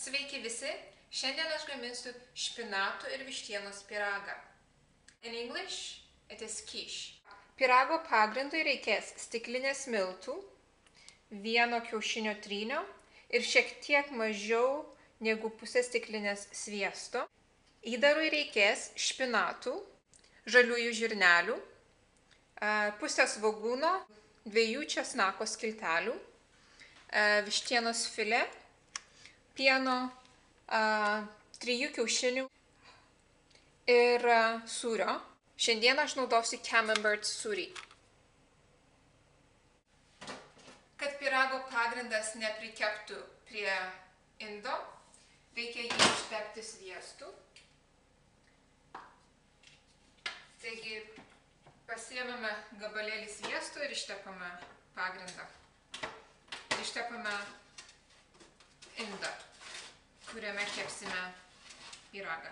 Sveiki visi, šiandien aš gaminsiu špinatų ir vištienos pyragą. In English, it is quiche. Pyrago pagrindui reikės stiklinės miltų, 1 kiaušinio trynio ir šiek tiek mažiau negu pusė stiklinės sviesto. Įdarui reikės špinatų, žaliųjų žirnelių, pusę svogūno, 2 česnako skiltelių, vištienos filė, pieno, 3 kiaušinių ir sūrio. Šiandien aš naudosiu Camembert sūrį. Kad pyrago pagrindas neprikeptų prie indo, reikia jį ištepti sviestu. Taigi pasiėmame gabalėlį sviesto ir ištepame pagrindą. Ištepame indą, kuriame kepsime pyragą.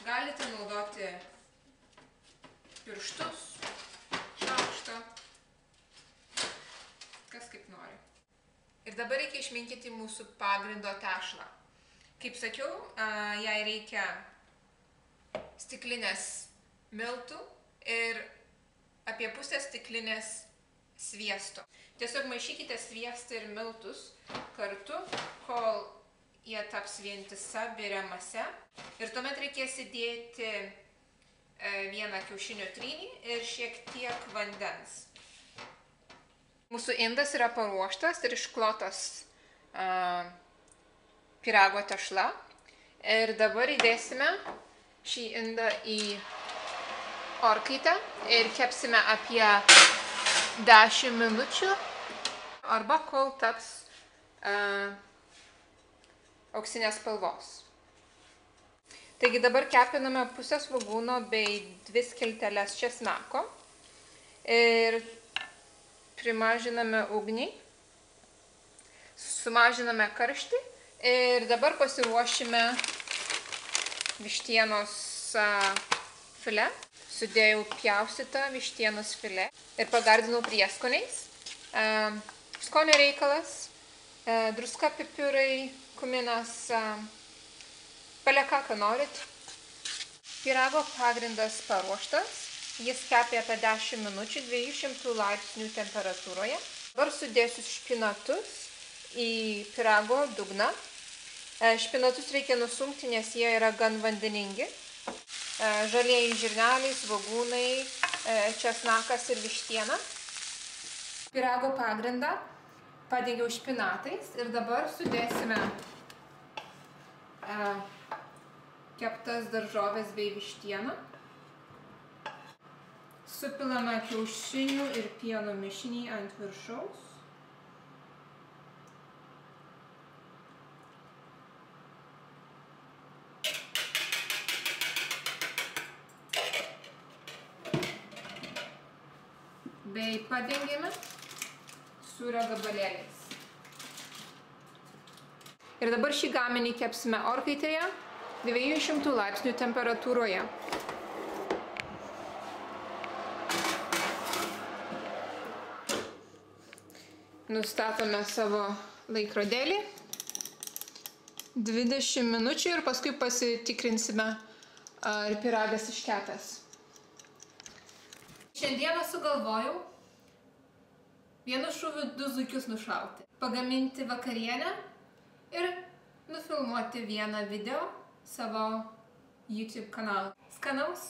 Galite naudoti pirštus, šaukštą, kas kaip nori. Ir dabar reikia išminkyti mūsų pagrindo tešlą. Kaip sakiau, jai reikia stiklinės miltų ir apie pusę stiklinės sviesto. Tiesiog maišykite sviestą ir miltus kartu, kol jie taps vientisa biria mase. Ir tuomet reikės įdėti 1 kiaušinio trynį ir šiek tiek vandens. Mūsų indas yra paruoštas ir išklotas pyrago tešla. Ir dabar įdėsime šį indą į orkaitę ir kepsime apie 10 minučių arba kol taps auksinės spalvos. Taigi dabar kepiname pusę svogūno bei 2 skilteles česnako ir primažiname ugnį, sumažiname karštį ir dabar pasiruošime vištienos filė. Sudėjau pjaustytą vištienos filė ir pagardinau prieskoniais. Skonio reikalas, druska, pipirai, kuminas, paleka, ką norit. Pyrago pagrindas paruoštas. Jis kepė apie 10 minučių 200 laipsnių temperatūroje. Dabar sudėsiu špinatus į pyrago dugną. Špinatus reikia nusunkti, nes jie yra gan vandeningi. Žalieji žirneliai, svogūnai, česnakas ir vištiena. Pyrago pagrindą padengiau špinatais ir dabar sudėsime keptas daržovės bei vištieną. Supilame kiaušinių ir pieno mišinį ant viršaus. Bei padengiame sūrio gabalėliais. Ir dabar šį gaminį kepsime orkaitėje 200 laipsnių temperatūroje. Nustatome savo laikrodėlį 20 minučių ir paskui pasitikrinsime, ar pyragas iškepęs. Šiandieną sugalvojau vienu šūviu 2 zuikius nušauti. Pagaminti vakarienę ir nufilmuoti vieną video savo YouTube kanalą. Skanaus!